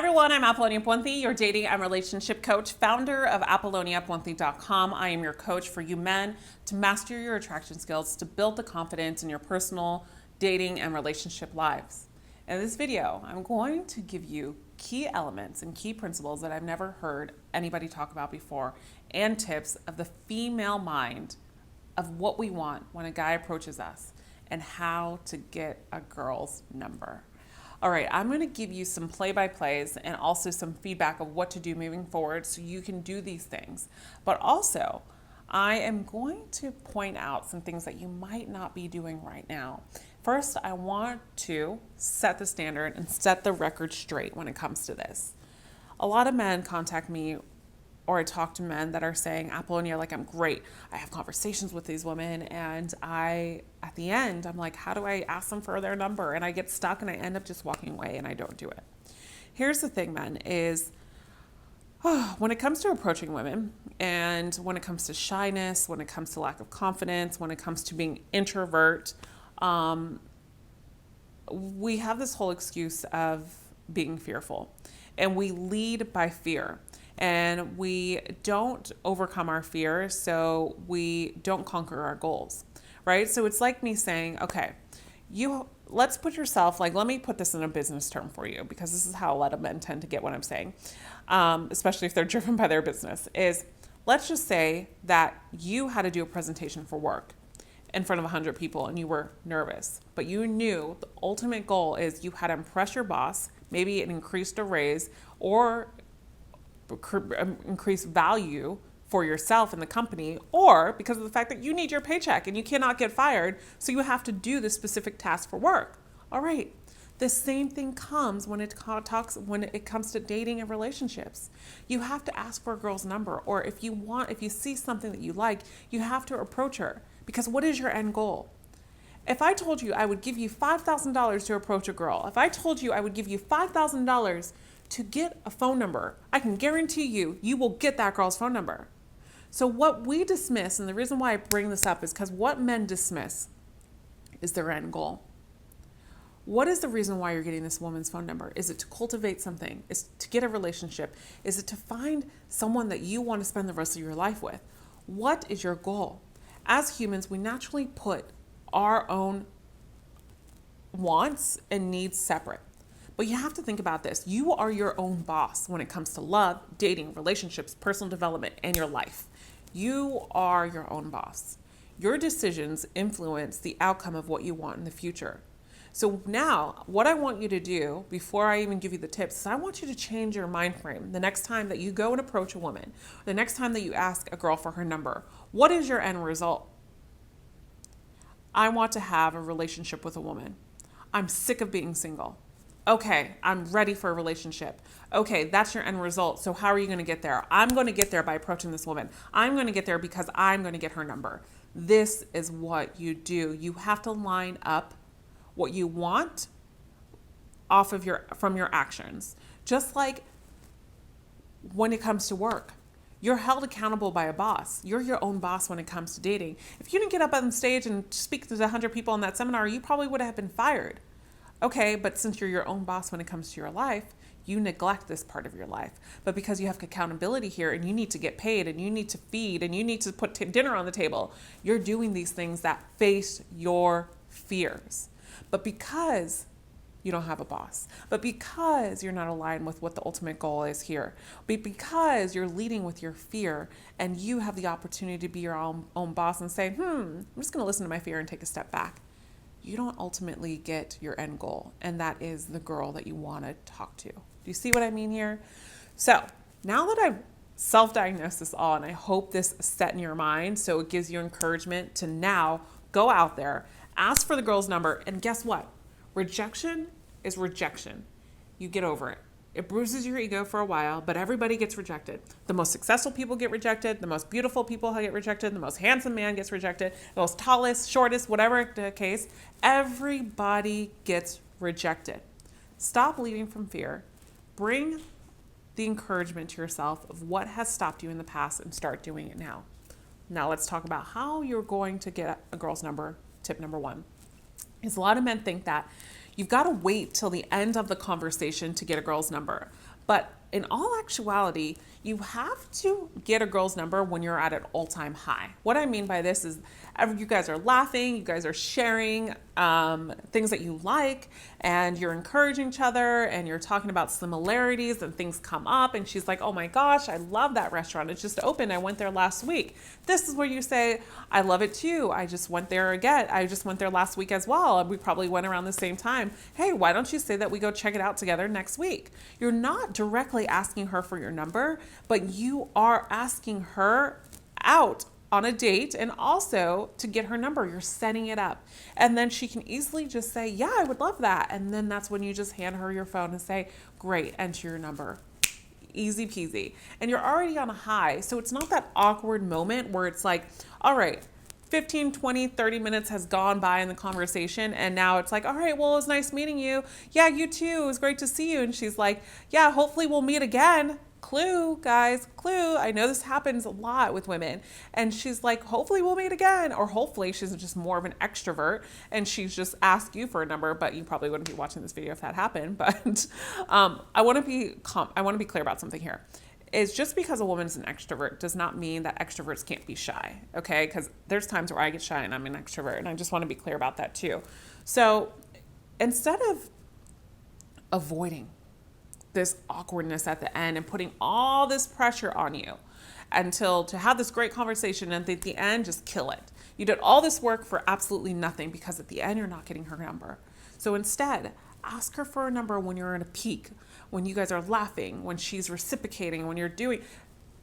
everyone, I'm Apollonia Ponti, your dating and relationship coach, founder of ApolloniaPonti.com. I am your coach for you men to master your attraction skills, to build the confidence in your personal dating and relationship lives. In this video, I'm going to give you key elements and key principles that I've never heard anybody talk about before, and tips of the female mind of what we want when a guy approaches us and how to get a girl's number. All right, I'm going to give you some play-by-plays and also some feedback of what to do moving forward so you can do these things. But also, I am going to point out some things that you might not be doing right now. First, I want to set the standard and set the record straight when it comes to this. A lot of men contact me, or I talk to men that are saying, Apollonia, like, I'm great. I have conversations with these women, and at the end, I'm like, how do I ask them for their number? And I get stuck and I end up just walking away and I don't do it. Here's the thing, men, is when it comes to approaching women, and when it comes to shyness, when it comes to lack of confidence, when it comes to being introvert, we have this whole excuse of being fearful, and we lead by fear. And we don't overcome our fear, so we don't conquer our goals, right? So it's like me saying, okay, let's put yourself, like, let me put this in a business term for you, because this is how a lot of men tend to get what I'm saying, especially if they're driven by their business, is let's just say that you had to do a presentation for work in front of 100 people and you were nervous, but you knew the ultimate goal is you had to impress your boss, maybe it increased a raise or increase value for yourself and the company, or because of the fact that you need your paycheck and you cannot get fired, so you have to do this specific task for work. All right. The same thing comes when it comes to dating and relationships. You have to ask for a girl's number, or if you see something that you like, you have to approach her, because what is your end goal? If I told you I would give you $5,000 to approach a girl, if I told you I would give you $5,000 to get a phone number, I can guarantee you will get that girl's phone number. So what we dismiss, and the reason why I bring this up is because what men dismiss is their end goal. What is the reason why you're getting this woman's phone number? Is it to cultivate something? Is it to get a relationship? Is it to find someone that you want to spend the rest of your life with? What is your goal? As humans, we naturally put our own wants and needs separate. But you have to think about this. You are your own boss when it comes to love, dating, relationships, personal development, and your life. You are your own boss. Your decisions influence the outcome of what you want in the future. So now, what I want you to do, before I even give you the tips, is I want you to change your mind frame the next time that you go and approach a woman, the next time that you ask a girl for her number. What is your end result? I want to have a relationship with a woman. I'm sick of being single. Okay, I'm ready for a relationship. Okay, that's your end result. So how are you going to get there? I'm going to get there by approaching this woman. I'm going to get there because I'm going to get her number. This is what you do. You have to line up what you want from your actions. Just like when it comes to work. You're held accountable by a boss. You're your own boss when it comes to dating. If you didn't get up on stage and speak to 100 people in that seminar, you probably would have been fired. Okay, but since you're your own boss when it comes to your life, you neglect this part of your life. But because you have accountability here and you need to get paid and you need to feed and you need to put dinner on the table, you're doing these things that face your fears. But because you don't have a boss, but because you're not aligned with what the ultimate goal is here, but because you're leading with your fear and you have the opportunity to be your own boss and say, I'm just going to listen to my fear and take a step back, you don't ultimately get your end goal, and that is the girl that you want to talk to. Do you see what I mean here? So now that I've self-diagnosed this all, and I hope this is set in your mind so it gives you encouragement to now go out there, ask for the girl's number, and guess what? Rejection is rejection. You get over it. It bruises your ego for a while, but everybody gets rejected. The most successful people get rejected. The most beautiful people get rejected. The most handsome man gets rejected. The most tallest, shortest, whatever the case, everybody gets rejected. Stop leading from fear. Bring the encouragement to yourself of what has stopped you in the past and start doing it now. Now let's talk about how you're going to get a girl's number. Tip number one is a lot of men think that You've got to wait till the end of the conversation to get a girl's number. But in all actuality, you have to get a girl's number when you're at an all-time high. What I mean by this is you guys are laughing, you guys are sharing things that you like, and you're encouraging each other, and you're talking about similarities, and things come up, and she's like, oh my gosh, I love that restaurant. It just opened. I went there last week. This is where you say, I love it too. I just went there again. I just went there last week as well. We probably went around the same time. Hey, why don't you say that we go check it out together next week? You're not directly asking her for your number, but you are asking her out on a date and also to get her number. You're setting it up. And then she can easily just say, yeah, I would love that. And then that's when you just hand her your phone and say, great, enter your number. Easy peasy. And you're already on a high. So it's not that awkward moment where it's like, all right, 15, 20, 30 minutes has gone by in the conversation. And now it's like, all right, well, it was nice meeting you. Yeah, you too. It was great to see you. And she's like, yeah, hopefully we'll meet again. Clue, guys, clue. I know this happens a lot with women. And she's like, hopefully we'll meet again. Or hopefully she's just more of an extrovert and she's just asked you for a number, but you probably wouldn't be watching this video if that happened. But I want to be clear about something here. Is just because a woman's an extrovert does not mean that extroverts can't be shy, okay? Because there's times where I get shy and I'm an extrovert, and I just want to be clear about that too. So instead of avoiding this awkwardness at the end and putting all this pressure on you to have this great conversation and at the end just kill it. You did all this work for absolutely nothing because at the end you're not getting her number. So instead, ask her for a number when you're in a peak, when you guys are laughing, when she's reciprocating, when you're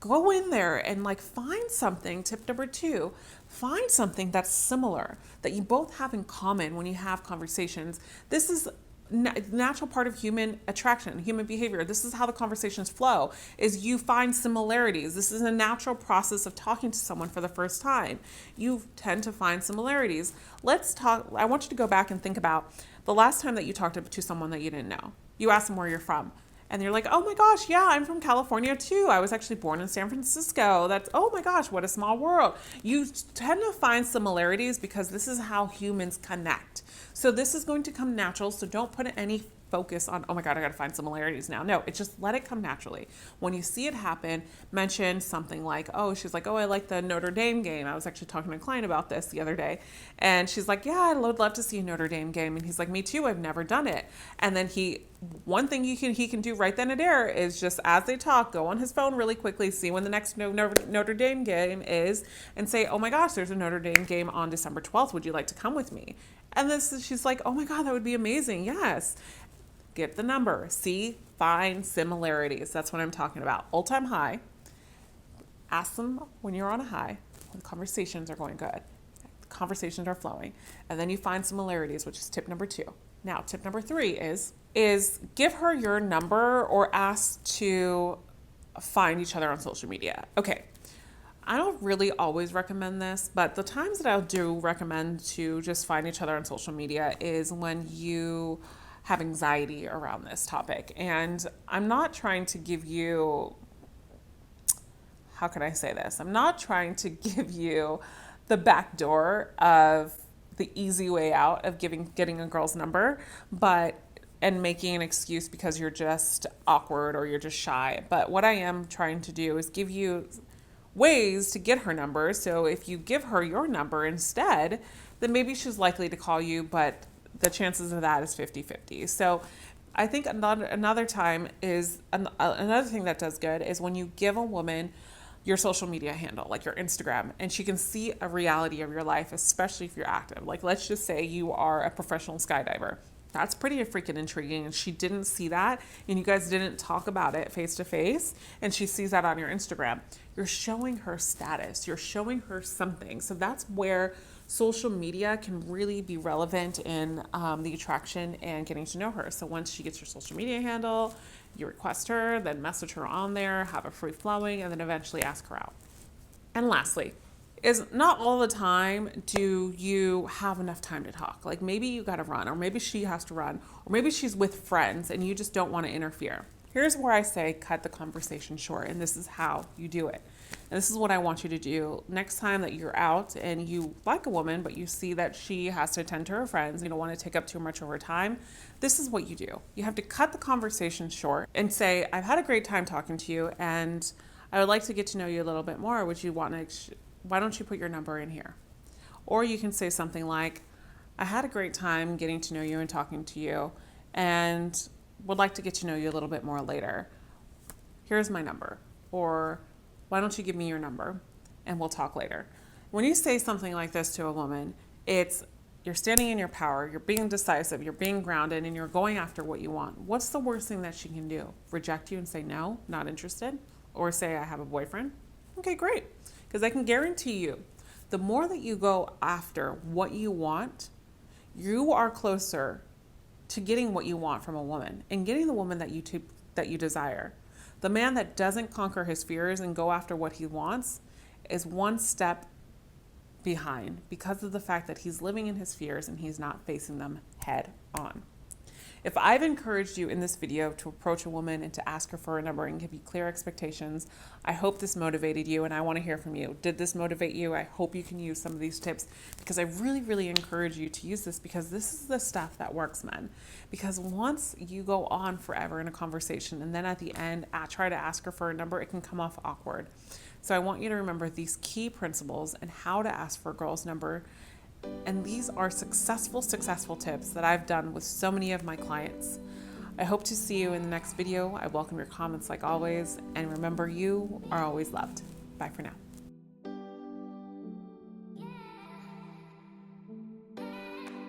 go in there and find something. Tip number 2, find something that's similar that you both have in common when you have conversations. This is natural part of human attraction, human behavior. This is how the conversations flow, is you find similarities. This is a natural process of talking to someone for the first time. You tend to find similarities. Let's talk. I want you to go back and think about the last time that you talked to someone that you didn't know. You asked them where you're from. And you're like, oh my gosh, yeah, I'm from California too. I was actually born in San Francisco. Oh my gosh, what a small world. You tend to find similarities because this is how humans connect. So this is going to come natural. So don't put any focus on, oh my God, I got to find similarities now. No, it's just let it come naturally. When you see it happen, mention something like, she's like, I like the Notre Dame game. I was actually talking to a client about this the other day. And she's like, yeah, I would love to see a Notre Dame game. And he's like, me too. I've never done it. And then one thing he can do right then and there is just as they talk, go on his phone really quickly, see when the next Notre Dame game is, and say, oh my gosh, there's a Notre Dame game on December 12th. Would you like to come with me? And she's like, oh my God, that would be amazing. Yes. Get the number. Find similarities. That's what I'm talking about. All-time high. Ask them when you're on a high. The conversations are going good. The conversations are flowing. And then you find similarities, which is tip number 2. Now, tip number 3 is give her your number or ask to find each other on social media. Okay. I don't really always recommend this, but the times that I do recommend to just find each other on social media is when you have anxiety around this topic. And I'm not trying to give you, how can I say this? I'm not trying to give you the back door of the easy way out of getting a girl's number, and making an excuse because you're just awkward or you're just shy. But what I am trying to do is give you ways to get her number. So if you give her your number instead, then maybe she's likely to call you, but the chances of that is 50-50. So I think another time is another thing that does good is when you give a woman your social media handle, like your Instagram, and she can see a reality of your life, especially if you're active. Like, let's just say you are a professional skydiver. That's pretty freaking intriguing. And she didn't see that, and you guys didn't talk about it face to face, and she sees that on your Instagram. You're showing her status. You're showing her something. So that's where social media can really be relevant in the attraction and getting to know her. So once she gets your social media handle, you request her, then message her on there, have a free flowing, and then eventually ask her out. And lastly, is not all the time do you have enough time to talk. Like maybe you got to run, or maybe she has to run, or maybe she's with friends and you just don't want to interfere. Here's where I say cut the conversation short, and this is how you do it. And this is what I want you to do next time that you're out and you like a woman, but you see that she has to attend to her friends, you don't want to take up too much of her time. This is what you do. You have to cut the conversation short and say, I've had a great time talking to you, and I would like to get to know you a little bit more. Would you want to, why don't you put your number in here? Or you can say something like, I had a great time getting to know you and talking to you, and would like to get to know you a little bit more later. Here's my number. Or why don't you give me your number and we'll talk later. When you say something like this to a woman, it's you're standing in your power, you're being decisive, you're being grounded, and you're going after what you want. What's the worst thing that she can do? Reject you and say no, not interested? Or say I have a boyfriend? Okay, great. Because I can guarantee you, the more that you go after what you want, you are closer to getting what you want from a woman and getting the woman that you desire. The man that doesn't conquer his fears and go after what he wants is one step behind because of the fact that he's living in his fears and he's not facing them head on. If I've encouraged you in this video to approach a woman and to ask her for a number and give you clear expectations, I hope this motivated you, and I want to hear from you. Did this motivate you? I hope you can use some of these tips, because I really, really encourage you to use this, because this is the stuff that works, men. Because once you go on forever in a conversation and then at the end try to ask her for a number, it can come off awkward. So I want you to remember these key principles and how to ask for a girl's number. And these are successful tips that I've done with so many of my clients. I hope to see you in the next video. I welcome your comments like always. And remember, you are always loved. Bye for now.